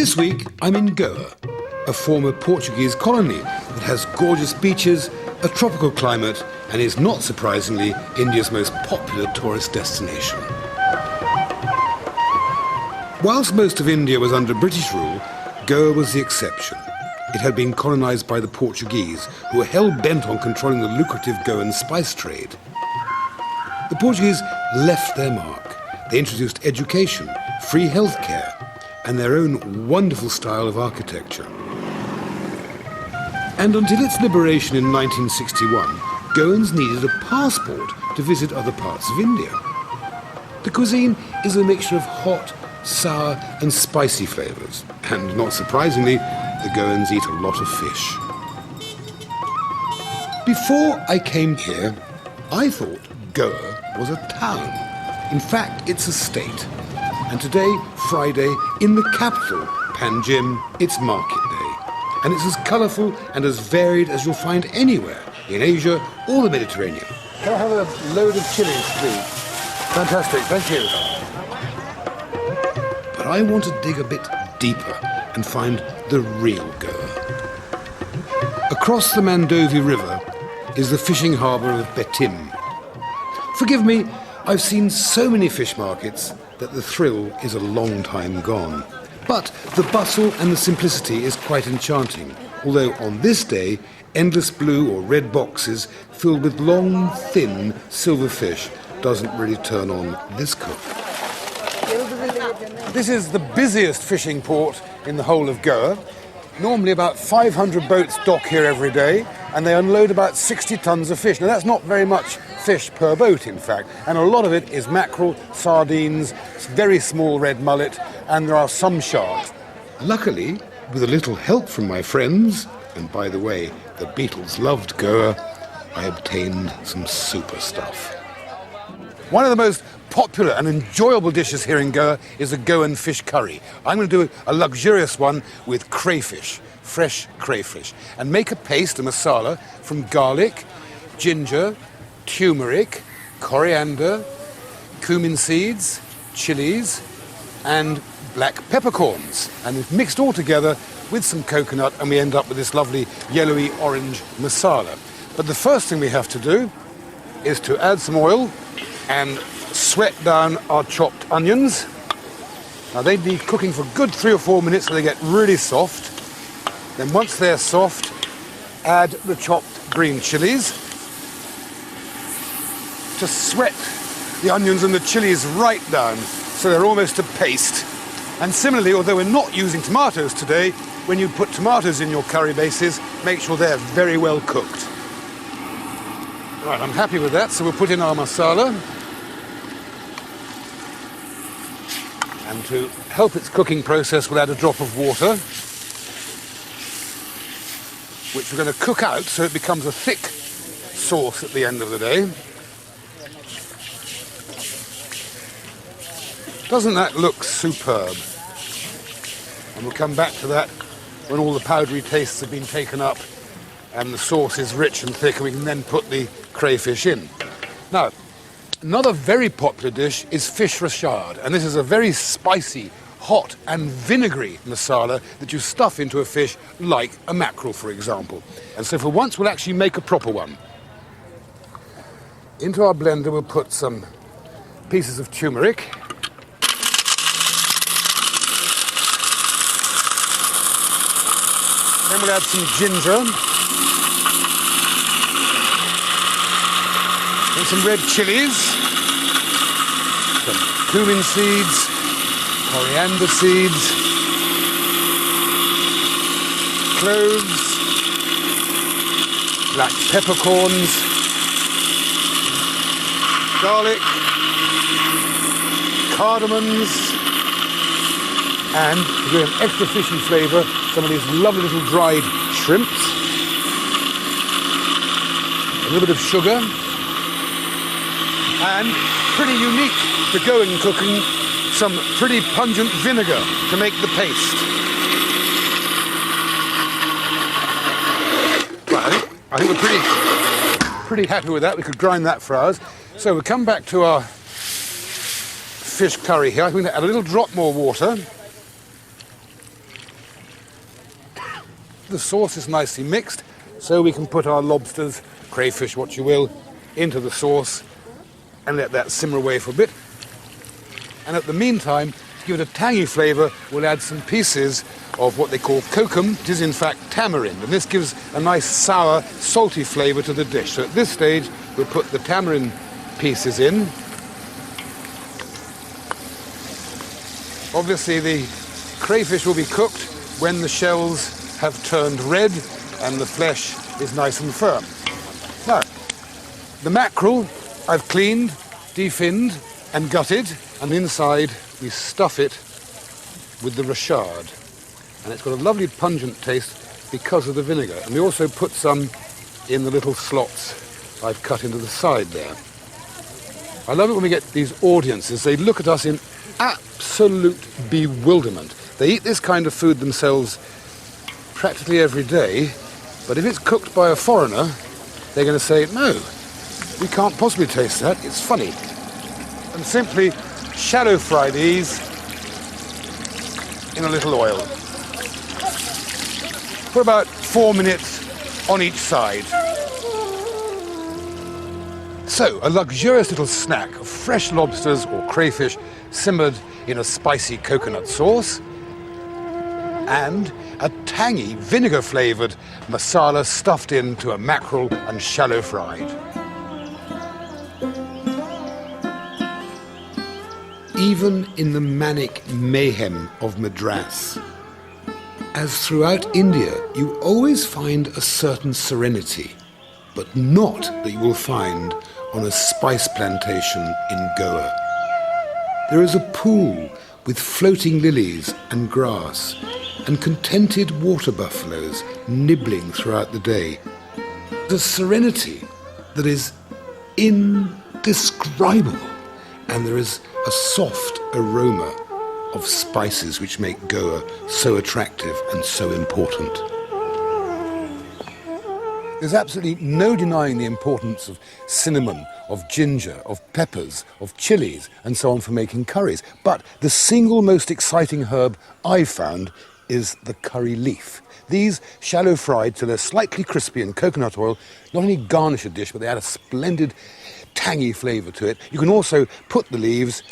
This week, I'm in Goa, a former Portuguese colony that has gorgeous beaches, a tropical climate, and is not surprisingly India's most popular tourist destination. Whilst most of India was under British rule, Goa was the exception. It had been colonised by the Portuguese, who were hell-bent on controlling the lucrative Goan spice trade. The Portuguese left their mark. They introduced education, free healthcare, and their own wonderful style of architecture. And until its liberation in 1961, Goans needed a passport to visit other parts of India. The cuisine is a mixture of hot, sour and spicy flavours, and not surprisingly, the Goans eat a lot of fish. Before I came here, I thought Goa was a town. In fact, it's a state. And today, Friday, in the capital, Panjim, it's market day. And it's as colourful and as varied as you'll find anywhere in Asia or the Mediterranean. Can I have a load of chilies, please? Fantastic, thank you. But I want to dig a bit deeper and find the real Goa. Across the Mandovi River is the fishing harbour of Betim. Forgive me, I've seen so many fish markets that the thrill is a long time gone. But the bustle and the simplicity is quite enchanting, although on this day, endless blue or red boxes filled with long, thin silver fish doesn't really turn on this cook. This is the busiest fishing port in the whole of Goa. Normally about 500 boats dock here every day, and they unload about 60 tons of fish. Now that's not very much fish per boat, in fact, and a lot of it is mackerel, sardines, very small red mullet, and there are some sharks. Luckily, with a little help from my friends, and by the way, the Beatles loved Goa, I obtained some super stuff. One of the most popular and enjoyable dishes here in Goa is a Goan fish curry. I'm going to do a luxurious one with crayfish, fresh crayfish, and make a paste, a masala, from garlic, ginger, turmeric, coriander, cumin seeds, chilies, and black peppercorns. And it's mixed all together with some coconut, and we end up with this lovely yellowy orange masala. But the first thing we have to do is to add some oil and sweat down our chopped onions. Now they'd be cooking for a good 3 or 4 minutes so they get really soft. Then once they're soft, add the chopped green chilies. To sweat the onions and the chilies right down so they're almost a paste. And similarly, although we're not using tomatoes today, when you put tomatoes in your curry bases, make sure they're very well cooked. Right, I'm happy with that, so we'll put in our masala. And to help its cooking process, we'll add a drop of water, which we're going to cook out so it becomes a thick sauce at the end of the day. Doesn't that look superb? And we'll come back to that when all the powdery tastes have been taken up and the sauce is rich and thick, and we can then put the crayfish in. Now, another very popular dish is fish rashad, and this is a very spicy, hot and vinegary masala that you stuff into a fish like a mackerel, for example. And so for once we'll actually make a proper one. Into our blender we'll put some pieces of turmeric. Then we'll add some ginger. And some red chilies. Some cumin seeds. Coriander seeds. Cloves. Black peppercorns. Garlic. Cardamoms. And to give an extra fishy flavour, some of these lovely little dried shrimps. A little bit of sugar. And, pretty unique to Goan cooking, some pretty pungent vinegar to make the paste. Right, I think we're pretty happy with that. We could grind that for hours. So we'll come back to our fish curry here. I'm going to add a little drop more water. the sauce is nicely mixed, so we can put our lobsters, crayfish, what you will, into the sauce and let that simmer away for a bit. And at the meantime, to give it a tangy flavour, we'll add some pieces of what they call kokum. It is in fact tamarind, and this gives a nice sour, salty flavour to the dish. So at this stage, we'll put the tamarind pieces in. Obviously, the crayfish will be cooked when the shells have turned red and the flesh is nice and firm. Now, the mackerel I've cleaned, definned and gutted, and inside we stuff it with the rashad. And it's got a lovely pungent taste because of the vinegar. And we also put some in the little slots I've cut into the side there. I love it when we get these audiences. They look at us in absolute bewilderment. They eat this kind of food themselves practically every day, but if it's cooked by a foreigner, they're going to say, no, we can't possibly taste that, it's funny. And simply shallow fry these in a little oil for about 4 minutes on each side. So, a luxurious little snack of fresh lobsters or crayfish simmered in a spicy coconut sauce, and a tangy, vinegar-flavoured masala stuffed into a mackerel and shallow fried. Even in the manic mayhem of Madras, as throughout India, you always find a certain serenity, but not that you will find on a spice plantation in Goa. There is a pool with floating lilies and grass, and contented water buffaloes nibbling throughout the day. The serenity that is indescribable, and there is a soft aroma of spices which make Goa so attractive and so important. There's absolutely no denying the importance of cinnamon, of ginger, of peppers, of chilies, and so on for making curries. But the single most exciting herb I've found is the curry leaf. These shallow fried till they're slightly crispy in coconut oil not only garnish a dish, but they add a splendid tangy flavour to it. You can also put the leaves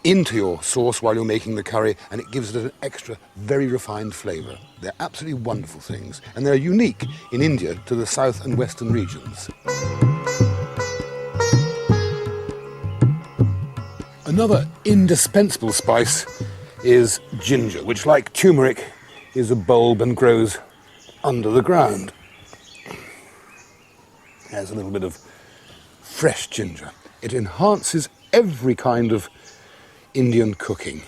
into your sauce while you're making the curry, and it gives it an extra, very refined flavour. They're absolutely wonderful things, and they're unique in India to the south and western regions. Another indispensable spice is ginger, which, like turmeric, is a bulb and grows under the ground. There's a little bit of fresh ginger. It enhances every kind of Indian cooking.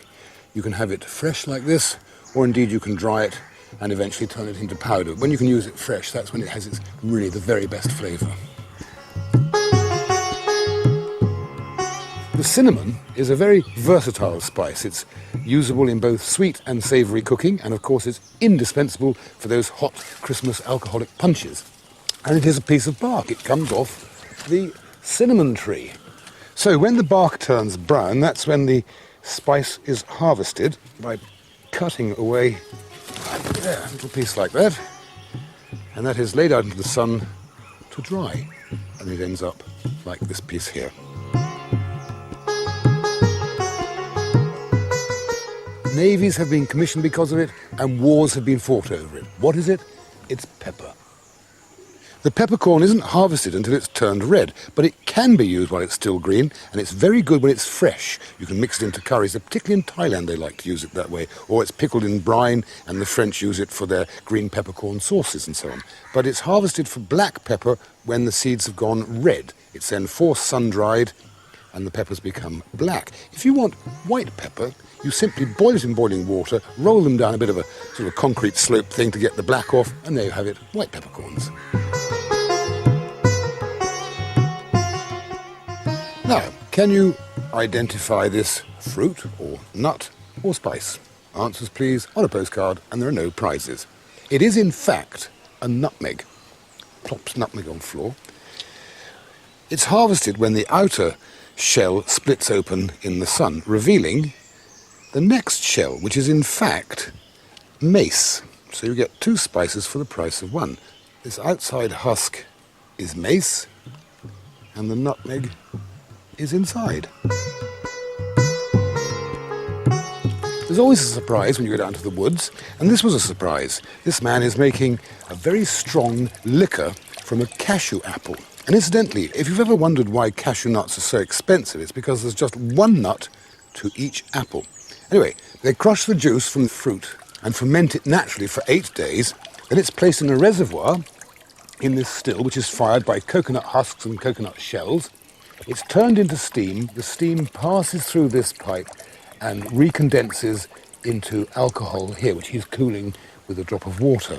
You can have it fresh like this, or indeed you can dry it and eventually turn it into powder. When you can use it fresh, that's when it has its really the very best flavour. The cinnamon is a very versatile spice. It's usable in both sweet and savoury cooking, and of course it's indispensable for those hot Christmas alcoholic punches. And it is a piece of bark. It comes off the cinnamon tree. So when the bark turns brown, that's when the spice is harvested by cutting away there, a little piece like that, and that is laid out into the sun to dry, and it ends up like this piece here. Navies have been commissioned because of it, and wars have been fought over it. What is it? It's pepper. The peppercorn isn't harvested until it's turned red, but it can be used while it's still green, and it's very good when it's fresh. You can mix it into curries, particularly in Thailand they like to use it that way, or it's pickled in brine, and the French use it for their green peppercorn sauces and so on. But it's harvested for black pepper when the seeds have gone red. It's then forced sun-dried, and the peppers become black. If you want white pepper, you simply boil it in boiling water, roll them down a bit of a sort of concrete slope thing to get the black off, and there you have it, white peppercorns. Now, can you identify this fruit or nut or spice? Answers please on a postcard, and there are no prizes. It is in fact a nutmeg. Plops nutmeg on floor. It's harvested when the outer shell splits open in the sun, revealing the next shell, which is in fact mace. So you get 2 spices for the price of 1. This outside husk is mace, and the nutmeg is inside. There's always a surprise when you go down to the woods, and this was a surprise. This man is making a very strong liquor from a cashew apple. And incidentally, if you've ever wondered why cashew nuts are so expensive, it's because there's just 1 nut to each apple. Anyway, they crush the juice from the fruit and ferment it naturally for 8 days. Then it's placed in a reservoir in this still, which is fired by coconut husks and coconut shells. It's turned into steam. The steam passes through this pipe and recondenses into alcohol here, which he's cooling with a drop of water.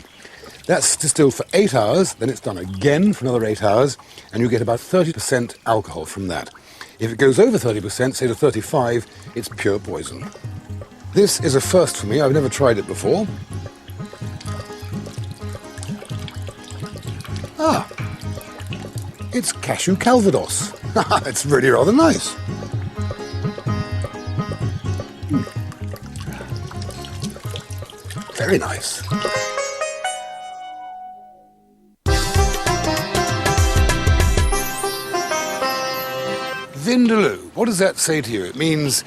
That's distilled for 8 hours, then it's done again for another 8 hours, and you get about 30% alcohol from that. If it goes over 30%, say to 35, it's pure poison. This is a first for me. I've never tried it before. Ah, it's cashew calvados. It's really rather nice. Very nice. Vindaloo, what does that say to you? It means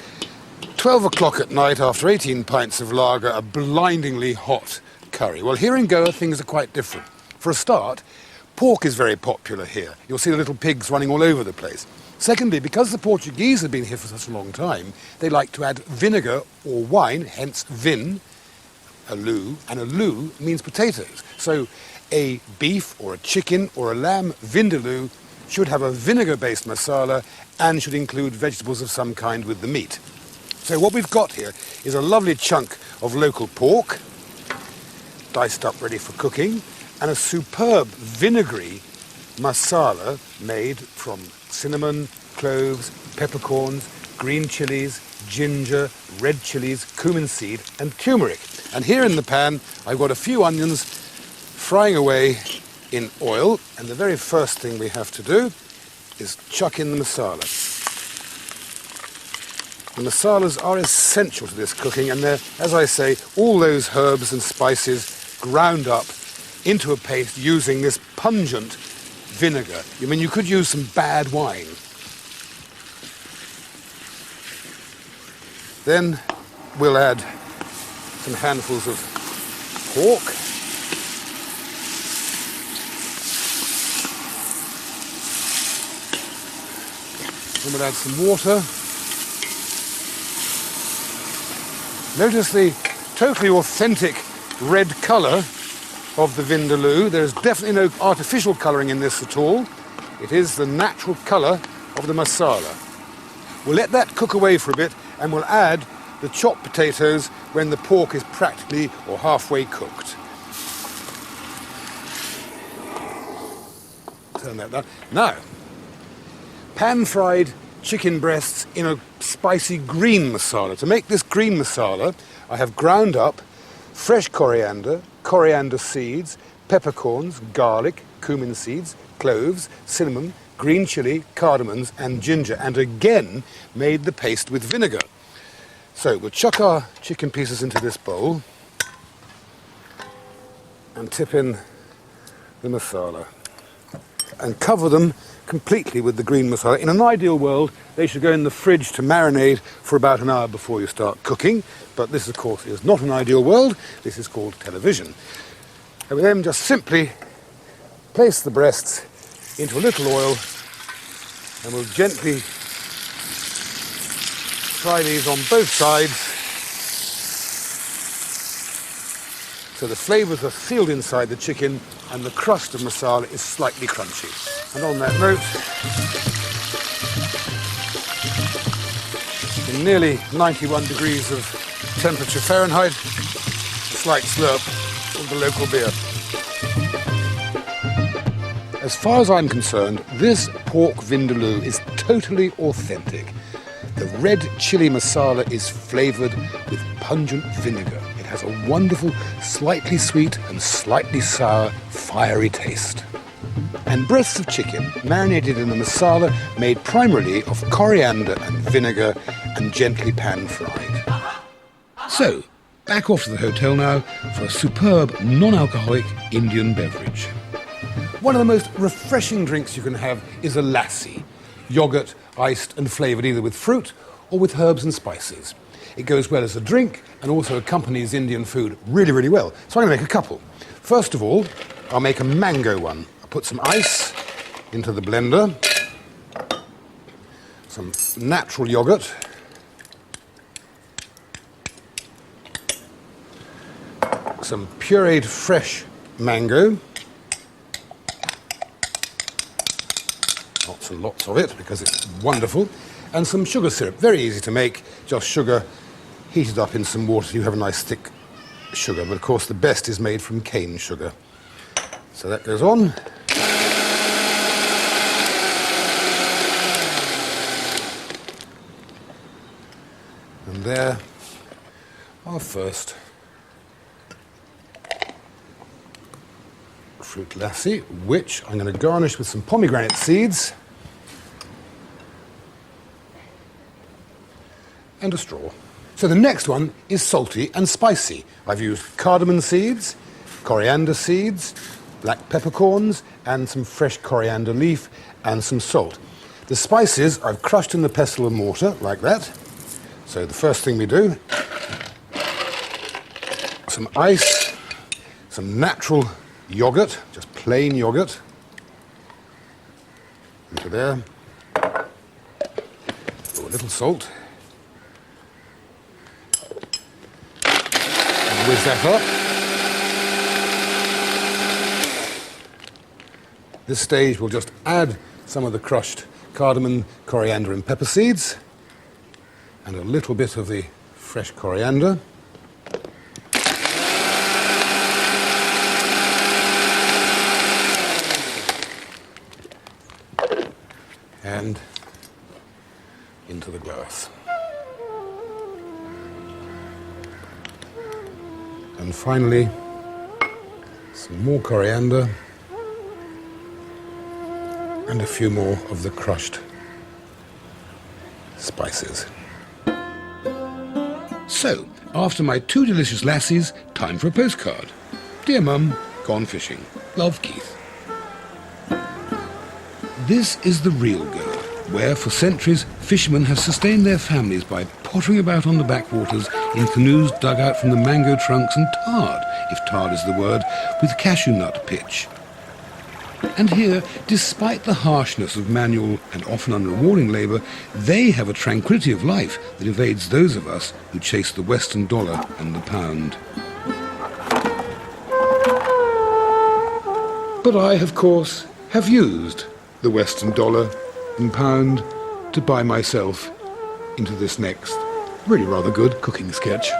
12 o'clock at night after 18 pints of lager, a blindingly hot curry. Well, here in Goa, things are quite different. For a start, pork is very popular here. You'll see the little pigs running all over the place. Secondly, because the Portuguese have been here for such a long time, they like to add vinegar or wine, hence vin, aloo, and aloo means potatoes. So a beef or a chicken or a lamb vindaloo should have a vinegar-based masala and should include vegetables of some kind with the meat. So what we've got here is a lovely chunk of local pork, diced up ready for cooking, and a superb vinegary masala made from cinnamon, cloves, peppercorns, green chilies, ginger, red chilies, cumin seed, and turmeric. And here in the pan, I've got a few onions frying away in oil, and the very first thing we have to do is chuck in the masala. The masalas are essential to this cooking, and they're, as I say, all those herbs and spices ground up into a paste using this pungent vinegar. I mean, you could use some bad wine. Then we'll add some handfuls of pork. Then we'll add some water. Notice the totally authentic red colour of the vindaloo. There's definitely no artificial colouring in this at all. It is the natural colour of the masala. We'll let that cook away for a bit, and we'll add the chopped potatoes when the pork is practically or halfway cooked. Turn that down. Now, pan-fried chicken breasts in a spicy green masala. To make this green masala, I have ground up fresh coriander, coriander seeds, peppercorns, garlic, cumin seeds, cloves, cinnamon, green chili, cardamoms, and ginger, and again made the paste with vinegar. So we'll chuck our chicken pieces into this bowl and tip in the masala and cover them completely with the green masala. In an ideal world, they should go in the fridge to marinate for about an hour before you start cooking, but this, of course, is not an ideal world. This is called television. And we then just simply place the breasts into a little oil, and we'll gently fry these on both sides so the flavours are sealed inside the chicken and the crust of masala is slightly crunchy. And on that note, in nearly 91 degrees of temperature Fahrenheit, a slight slurp of the local beer. As far as I'm concerned, this pork vindaloo is totally authentic. The red chili masala is flavoured with pungent vinegar. It has a wonderful, slightly sweet and slightly sour, fiery taste. And breasts of chicken marinated in a masala made primarily of coriander and vinegar and gently pan-fried. So, back off to the hotel now for a superb non-alcoholic Indian beverage. One of the most refreshing drinks you can have is a lassi. Yogurt, iced and flavoured either with fruit or with herbs and spices. It goes well as a drink and also accompanies Indian food really, really well. So I'm going to make a couple. First of all, I'll make a mango one. I'll put some ice into the blender, some natural yogurt, some pureed fresh mango, lots and lots of it because it's wonderful, and some sugar syrup. Very easy to make, just sugar heated up in some water. You have a nice thick sugar, but of course the best is made from cane sugar. So that goes on. And there, our first fruit lassi, which I'm going to garnish with some pomegranate seeds and a straw. So the next one is salty and spicy. I've used cardamom seeds, coriander seeds, black peppercorns, and some fresh coriander leaf and some salt. The spices I've crushed in the pestle and mortar, like that. So the first thing we do, some ice, some natural yogurt, just plain yogurt, into there. Oh, a little salt. And whiz that up. This stage we'll just add some of the crushed cardamom, coriander and pepper seeds and a little bit of the fresh coriander. And into the glass. And finally, some more coriander and a few more of the crushed spices. So, after my 2 delicious lassis, time for a postcard. Dear Mum, gone fishing. Love, Keith. This is the real Goa, where for centuries fishermen have sustained their families by pottering about on the backwaters in canoes dug out from the mango trunks and tarred, if tarred is the word, with cashew nut pitch. And here, despite the harshness of manual and often unrewarding labour, they have a tranquility of life that evades those of us who chase the Western dollar and the pound. But I, of course, have used the Western dollar and pound to buy myself into this next really rather good cooking sketch.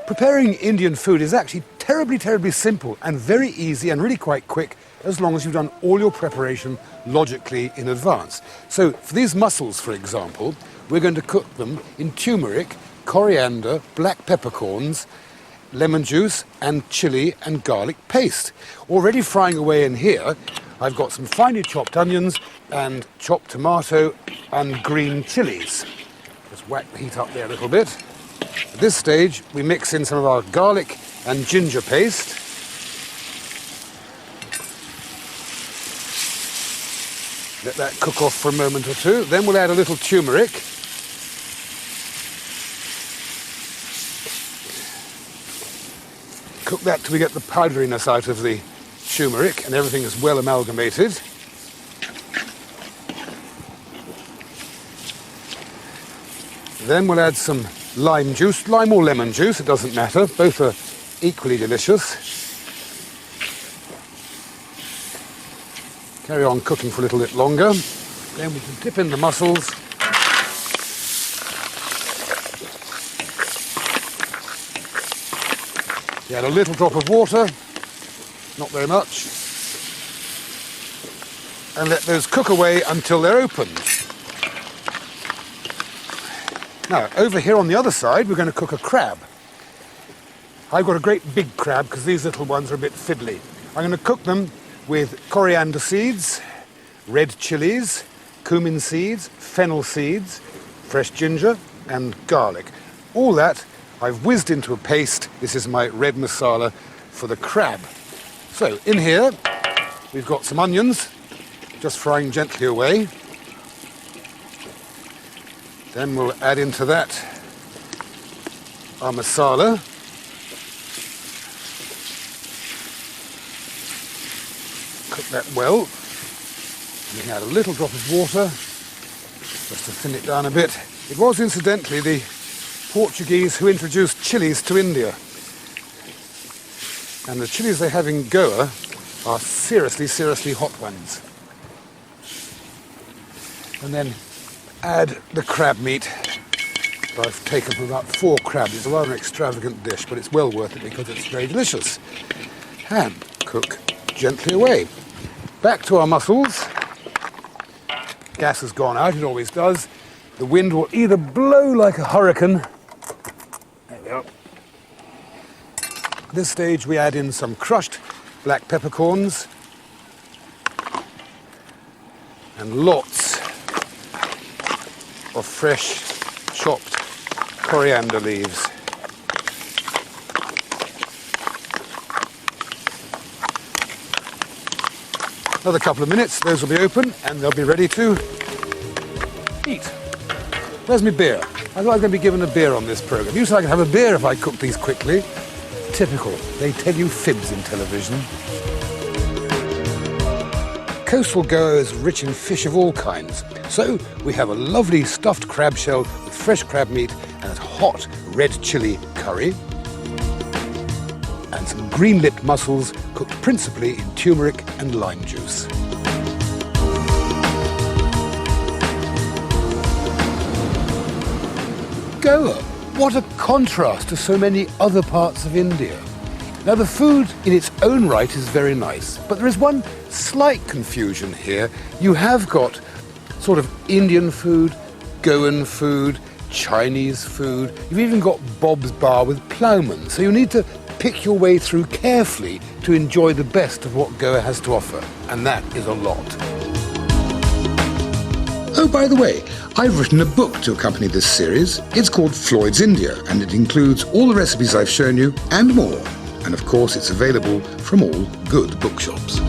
Preparing Indian food is actually terribly, terribly simple and very easy and really quite quick as long as you've done all your preparation logically in advance. So for these mussels, for example, we're going to cook them in turmeric, coriander, black peppercorns, lemon juice and chili and garlic paste. Already frying away in here, I've got some finely chopped onions and chopped tomato and green chilies. Just whack the heat up there a little bit. At this stage, we mix in some of our garlic and ginger paste. Let that cook off for a moment or two. Then we'll add a little turmeric. Cook that till we get the powderiness out of the turmeric and everything is well amalgamated. Then we'll add some lime juice, lime or lemon juice, it doesn't matter. Both are equally delicious. Carry on cooking for a little bit longer. Then we can dip in the mussels. You add a little drop of water, not very much, and let those cook away until they're opened. Now, over here on the other side, we're going to cook a crab. I've got a great big crab because these little ones are a bit fiddly. I'm going to cook them with coriander seeds, red chilies, cumin seeds, fennel seeds, fresh ginger and garlic. All that I've whizzed into a paste. This is my red masala for the crab. So in here, we've got some onions, just frying gently away. Then we'll add into that our masala. Cook that well. You can add a little drop of water, just to thin it down a bit. It was incidentally the Portuguese who introduced chilies to India. And the chilies they have in Goa are seriously, seriously hot ones. And then add the crab meat. I've taken from about 4 crabs. It's a rather extravagant dish, but it's well worth it because it's very delicious. And cook gently away. Back to our mussels. Gas has gone out, it always does. The wind will either blow like a hurricane. There we are. At this stage we add in some crushed black peppercorns and lots of fresh chopped coriander leaves. Another couple of minutes, those will be open and they'll be ready to eat. Where's my beer? I thought I was going to be given a beer on this programme. You said I could have a beer if I cooked these quickly. Typical. They tell you fibs in television. Coastal Goa is rich in fish of all kinds. So we have a lovely stuffed crab shell with fresh crab meat and a hot red chilli curry. And some green-lipped mussels cooked principally in turmeric and lime juice. Goa, what a contrast to so many other parts of India. Now the food in its own right is very nice, but there is one slight confusion here. You have got sort of Indian food, Goan food, Chinese food. You've even got Bob's Bar with ploughmen, so you need to pick your way through carefully to enjoy the best of what Goa has to offer, and that is a lot. Oh, by the way, I've written a book to accompany this series. It's called Floyd's India, and it includes all the recipes I've shown you and more. And of course, it's available from all good bookshops.